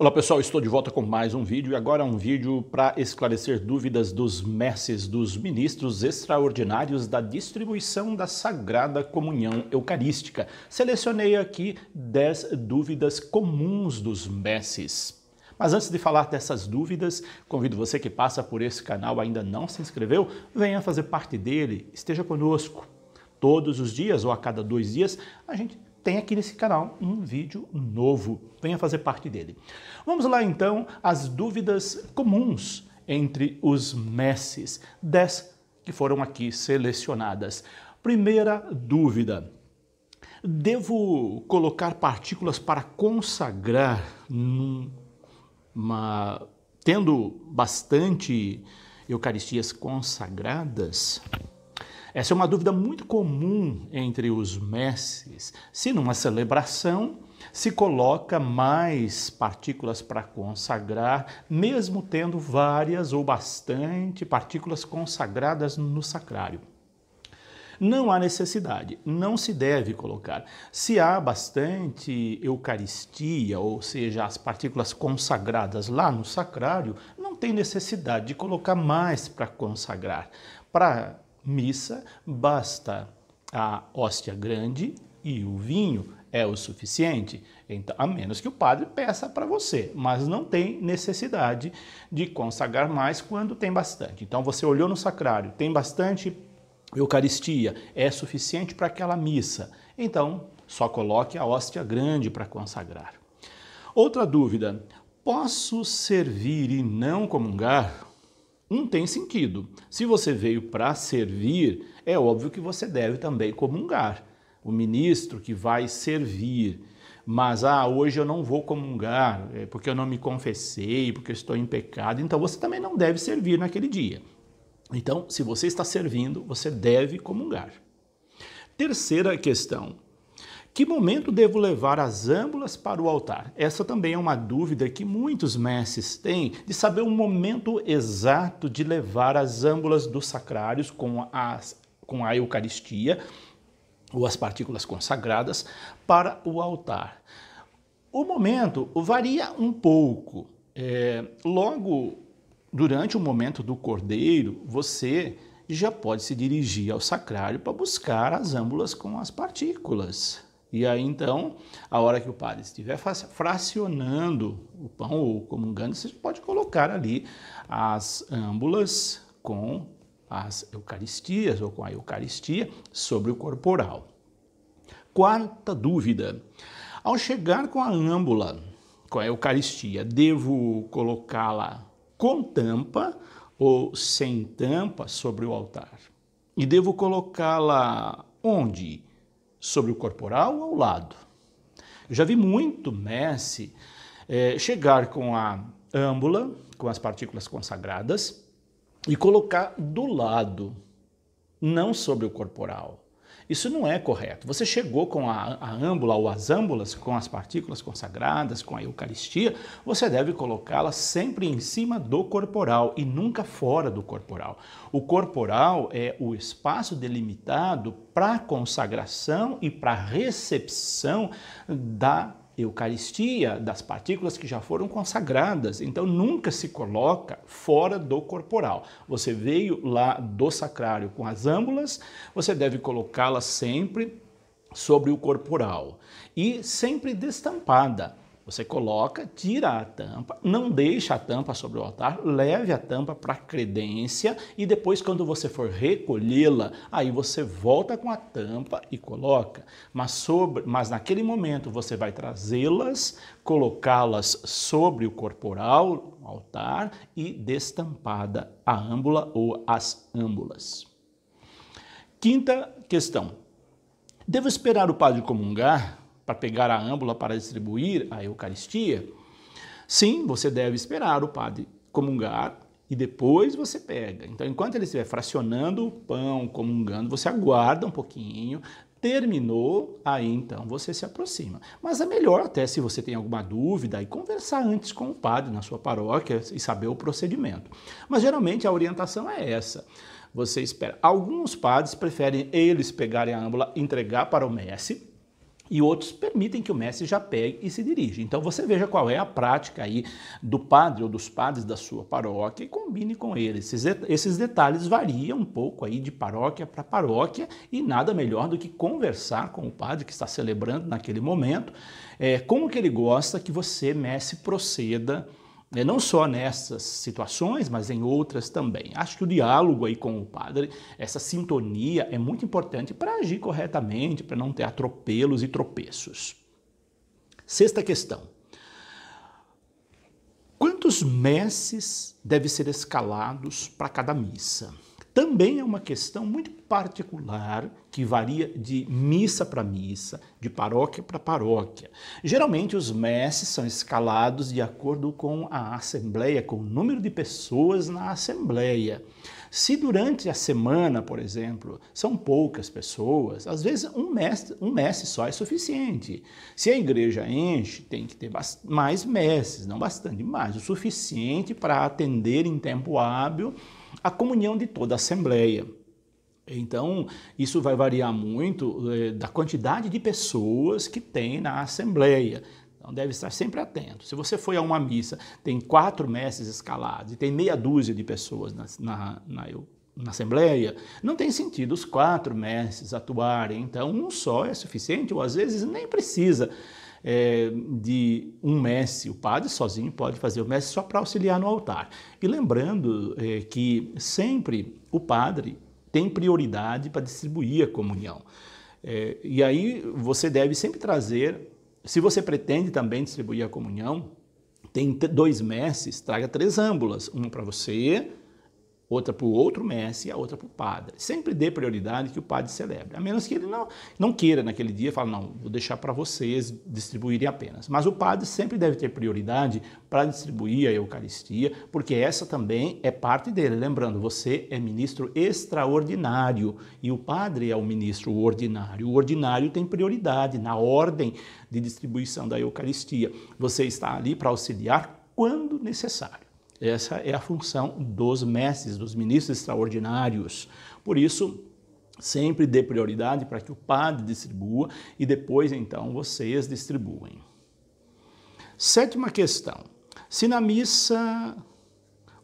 Olá pessoal, estou de volta com mais um vídeo e agora um vídeo para esclarecer dúvidas dos messes, dos ministros extraordinários da distribuição da Sagrada Comunhão Eucarística. Selecionei aqui 10 dúvidas comuns dos messes. Mas antes de falar dessas dúvidas, convido você que passa por esse canal e ainda não se inscreveu, venha fazer parte dele, esteja conosco. Todos os dias ou a cada 2 dias a gente tem aqui nesse canal um vídeo novo. Venha fazer parte dele. Vamos lá então às dúvidas comuns entre os messes, 10 que foram aqui selecionadas. Primeira dúvida: devo colocar partículas para consagrar tendo bastante Eucaristias consagradas? Essa é uma dúvida muito comum entre os messes. Se numa celebração se coloca mais partículas para consagrar, mesmo tendo várias ou bastante partículas consagradas no sacrário. Não há necessidade, não se deve colocar. Se há bastante Eucaristia, ou seja, as partículas consagradas lá no sacrário, não tem necessidade de colocar mais para consagrar. Para missa, basta a hóstia grande e o vinho é o suficiente, então, a menos que o padre peça para você, mas não tem necessidade de consagrar mais quando tem bastante. Então você olhou no sacrário, tem bastante Eucaristia, é suficiente para aquela missa, então só coloque a hóstia grande para consagrar. Outra dúvida: posso servir e não comungar? Não tem sentido. Se você veio para servir, é óbvio que você deve também comungar. O ministro que vai servir, mas hoje eu não vou comungar, porque eu não me confessei, porque eu estou em pecado, então você também não deve servir naquele dia. Então, se você está servindo, você deve comungar. Terceira questão: que momento devo levar as âmbulas para o altar? Essa também é uma dúvida que muitos messes têm, de saber o momento exato de levar as âmbulas dos sacrários com a Eucaristia, ou as partículas consagradas, para o altar. O momento varia um pouco. Logo durante o momento do cordeiro, você já pode se dirigir ao sacrário para buscar as âmbulas com as partículas. E aí, então, a hora que o padre estiver fracionando o pão ou comungando, você pode colocar ali as âmbulas com as Eucaristias ou com a Eucaristia sobre o corporal. Quarta dúvida: ao chegar com a âmbula, com a Eucaristia, devo colocá-la com tampa ou sem tampa sobre o altar? E devo colocá-la onde? Sobre o corporal ou ao lado? Eu já vi muito messe chegar com a âmbula, com as partículas consagradas, e colocar do lado, não sobre o corporal. Isso não é correto. Você chegou com a âmbula ou as âmbulas, com as partículas consagradas, com a Eucaristia, você deve colocá-la sempre em cima do corporal e nunca fora do corporal. O corporal é o espaço delimitado para a consagração e para a recepção da Eucaristia, das partículas que já foram consagradas. Então nunca se coloca fora do corporal. Você veio lá do sacrário com as âmbulas, você deve colocá-las sempre sobre o corporal e sempre destampada. Você coloca, tira a tampa, não deixa a tampa sobre o altar, leve a tampa para a credência e depois, quando você for recolhê-la, aí você volta com a tampa e coloca. Mas naquele momento você vai trazê-las, colocá-las sobre o corporal, o altar, e destampada a âmbula ou as âmbulas. Quinta questão: devo esperar o padre comungar para pegar a âmbula para distribuir a Eucaristia? Sim, você deve esperar o padre comungar e depois você pega. Então, enquanto ele estiver fracionando o pão, comungando, você aguarda um pouquinho, terminou, aí então você se aproxima. Mas é melhor até, se você tem alguma dúvida, e conversar antes com o padre na sua paróquia e saber o procedimento. Mas geralmente a orientação é essa: você espera. Alguns padres preferem eles pegarem a âmbula, entregar para o mestre, e outros permitem que o mestre já pegue e se dirija. Então você veja qual é a prática aí do padre ou dos padres da sua paróquia e combine com eles. Esses detalhes variam um pouco aí de paróquia para paróquia e nada melhor do que conversar com o padre que está celebrando naquele momento, como que ele gosta que você, mestre, proceda, não só nessas situações, mas em outras também. Acho que o diálogo aí com o padre, essa sintonia é muito importante para agir corretamente, para não ter atropelos e tropeços. Sexta questão. Quantos messes devem ser escalados para cada missa? Também é uma questão muito particular que varia de missa para missa, de paróquia para paróquia. Geralmente os messes são escalados de acordo com a assembleia, com o número de pessoas na assembleia. Se durante a semana, por exemplo, são poucas pessoas, às vezes um mestre só é suficiente. Se a igreja enche, tem que ter mais mestres, não bastante, mais o suficiente para atender em tempo hábil a comunhão de toda a assembleia. Então, isso vai variar muito da quantidade de pessoas que tem na assembleia. Então, deve estar sempre atento. Se você foi a uma missa, tem 4 mestres escalados e tem meia dúzia de pessoas na assembleia, não tem sentido os 4 mestres atuarem. Então, um só é suficiente, ou às vezes nem precisa de um mestre. O padre sozinho pode fazer o mestre só para auxiliar no altar. E lembrando que sempre o padre tem prioridade para distribuir a comunhão. E aí você deve sempre trazer, se você pretende também distribuir a comunhão, tem 2 mestres, traga 3 âmbulas, uma para você, outra para o outro mestre e a outra para o padre. Sempre dê prioridade que o padre celebre, a menos que ele não queira naquele dia, fala, não, vou deixar para vocês distribuírem apenas. Mas o padre sempre deve ter prioridade para distribuir a Eucaristia, porque essa também é parte dele. Lembrando, você é ministro extraordinário e o padre é o ministro ordinário. O ordinário tem prioridade na ordem de distribuição da Eucaristia. Você está ali para auxiliar quando necessário. Essa é a função dos mestres, dos ministros extraordinários. Por isso, sempre dê prioridade para que o padre distribua e depois, então, vocês distribuem. 7ª questão. Se na missa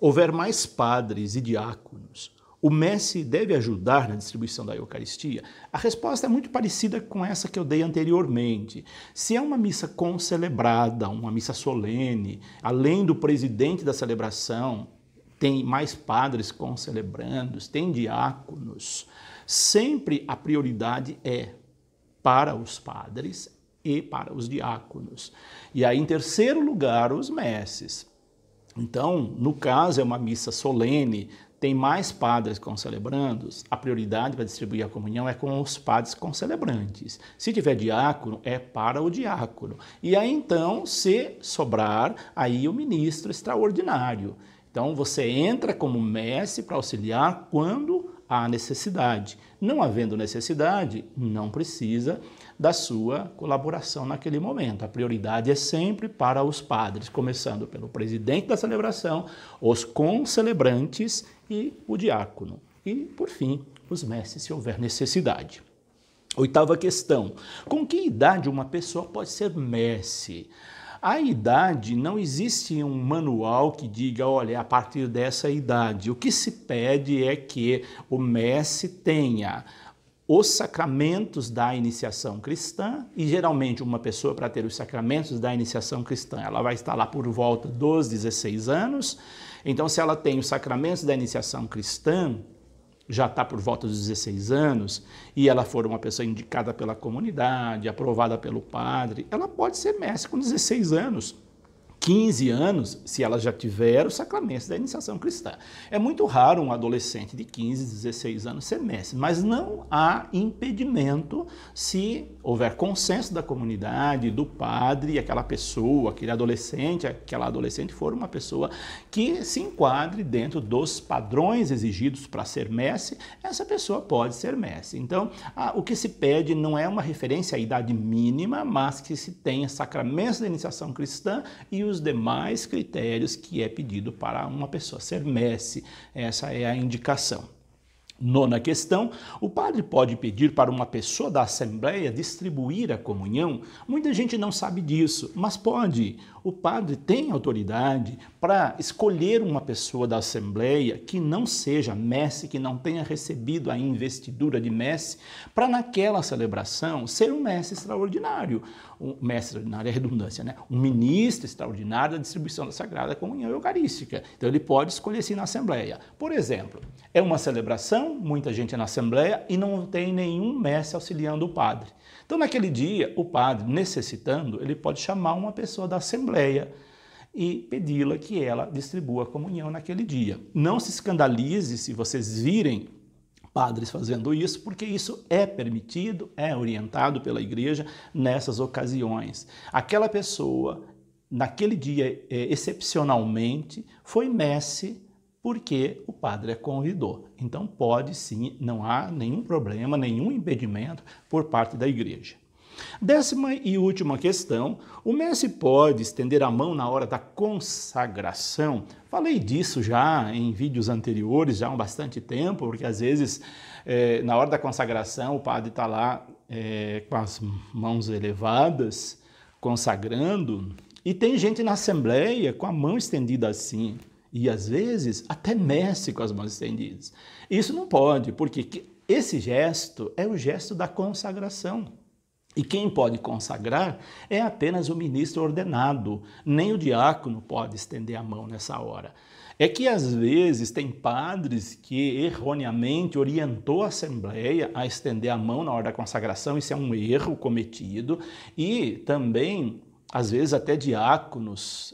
houver mais padres e diáconos, o mestre deve ajudar na distribuição da Eucaristia? A resposta é muito parecida com essa que eu dei anteriormente. Se é uma missa concelebrada, uma missa solene, além do presidente da celebração, tem mais padres concelebrandos, tem diáconos, sempre a prioridade é para os padres e para os diáconos. E aí, em terceiro lugar, os mestres. Então, no caso, é uma missa solene, tem mais padres concelebrandos, a prioridade para distribuir a comunhão é com os padres concelebrantes. Se tiver diácono, é para o diácono. E aí, então, se sobrar, aí o ministro extraordinário. Então, você entra como mestre para auxiliar quando há necessidade. Não havendo necessidade, não precisa da sua colaboração naquele momento. A prioridade é sempre para os padres, começando pelo presidente da celebração, os concelebrantes e o diácono. E, por fim, os mestres, se houver necessidade. 8ª questão. Com que idade uma pessoa pode ser mestre? A idade, não existe um manual que diga, olha, a partir dessa idade. O que se pede é que o mestre tenha os sacramentos da iniciação cristã, e geralmente uma pessoa, para ter os sacramentos da iniciação cristã, ela vai estar lá por volta dos 16 anos. Então, se ela tem os sacramentos da iniciação cristã, já está por volta dos 16 anos, e ela for uma pessoa indicada pela comunidade, aprovada pelo padre, ela pode ser mestre com 16 anos. 15 anos, se ela já tiver os sacramentos da iniciação cristã. É muito raro um adolescente de 15, 16 anos ser mestre, mas não há impedimento se houver consenso da comunidade, do padre, e aquela pessoa, aquela adolescente for uma pessoa que se enquadre dentro dos padrões exigidos para ser mestre, essa pessoa pode ser mestre. Então, o que se pede não é uma referência à idade mínima, mas que se tenha sacramentos da iniciação cristã e os demais critérios que é pedido para uma pessoa ser mestre. Essa é a indicação. Nona questão, o padre pode pedir para uma pessoa da Assembleia distribuir a comunhão? Muita gente não sabe disso, mas pode. O padre tem autoridade para escolher uma pessoa da Assembleia que não seja mestre, que não tenha recebido a investidura de mestre, para naquela celebração ser um mestre extraordinário. Um mestre extraordinário é redundância, né? Um ministro extraordinário da distribuição da Sagrada Comunhão Eucarística. Então ele pode escolher sim na Assembleia. Por exemplo, é uma celebração, muita gente na Assembleia e não tem nenhum mestre auxiliando o padre. Então naquele dia, o padre, necessitando, ele pode chamar uma pessoa da Assembleia e pedi-la que ela distribua a comunhão naquele dia. Não se escandalize se vocês virem padres fazendo isso, porque isso é permitido, é orientado pela igreja nessas ocasiões. Aquela pessoa, naquele dia, excepcionalmente, foi mestre porque o padre a convidou. Então pode sim, não há nenhum problema, nenhum impedimento por parte da igreja. 10ª e última questão, o mestre pode estender a mão na hora da consagração? Falei disso já em vídeos anteriores, já há bastante tempo, porque às vezes na hora da consagração o padre está lá com as mãos elevadas, consagrando, e tem gente na Assembleia com a mão estendida assim, e às vezes até mestre com as mãos estendidas. Isso não pode, porque esse gesto é o gesto da consagração. E quem pode consagrar é apenas o ministro ordenado, nem o diácono pode estender a mão nessa hora. É que às vezes tem padres que erroneamente orientou a Assembleia a estender a mão na hora da consagração, isso é um erro cometido, e também, às vezes, até diáconos.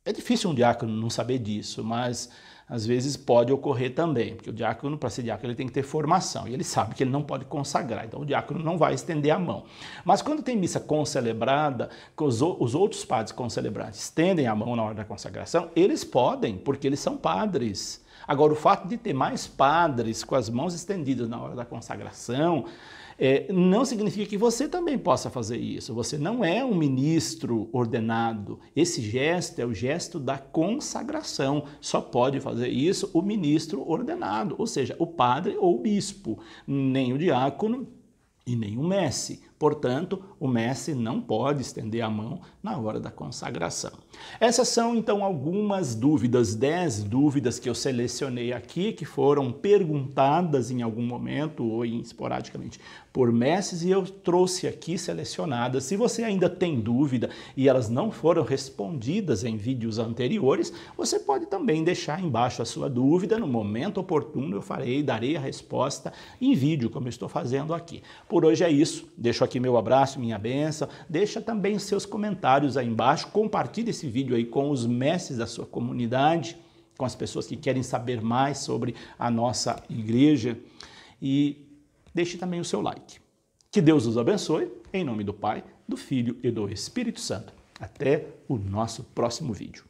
É difícil um diácono não saber disso, mas às vezes pode ocorrer também, porque o diácono, para ser diácono, ele tem que ter formação, e ele sabe que ele não pode consagrar, então o diácono não vai estender a mão. Mas quando tem missa concelebrada, que os outros padres concelebrantes estendem a mão na hora da consagração, eles podem, porque eles são padres. Agora, o fato de ter mais padres com as mãos estendidas na hora da consagração, não significa que você também possa fazer isso. Você não é um ministro ordenado. Esse gesto é o gesto da consagração. Só pode fazer isso o ministro ordenado, ou seja, o padre ou o bispo, nem o diácono e nem o mestre. Portanto, o mestre não pode estender a mão na hora da consagração. Essas são, então, algumas dúvidas, 10 dúvidas que eu selecionei aqui, que foram perguntadas em algum momento ou esporadicamente por mestres, e eu trouxe aqui selecionadas. Se você ainda tem dúvida e elas não foram respondidas em vídeos anteriores, você pode também deixar embaixo a sua dúvida. No momento oportuno eu darei a resposta em vídeo, como eu estou fazendo aqui. Por hoje é isso. Deixo aqui meu abraço, minha bênção. Deixa também seus comentários aí embaixo. Compartilhe esse vídeo aí com os mestres da sua comunidade, com as pessoas que querem saber mais sobre a nossa igreja. E deixe também o seu like. Que Deus os abençoe, em nome do Pai, do Filho e do Espírito Santo. Até o nosso próximo vídeo.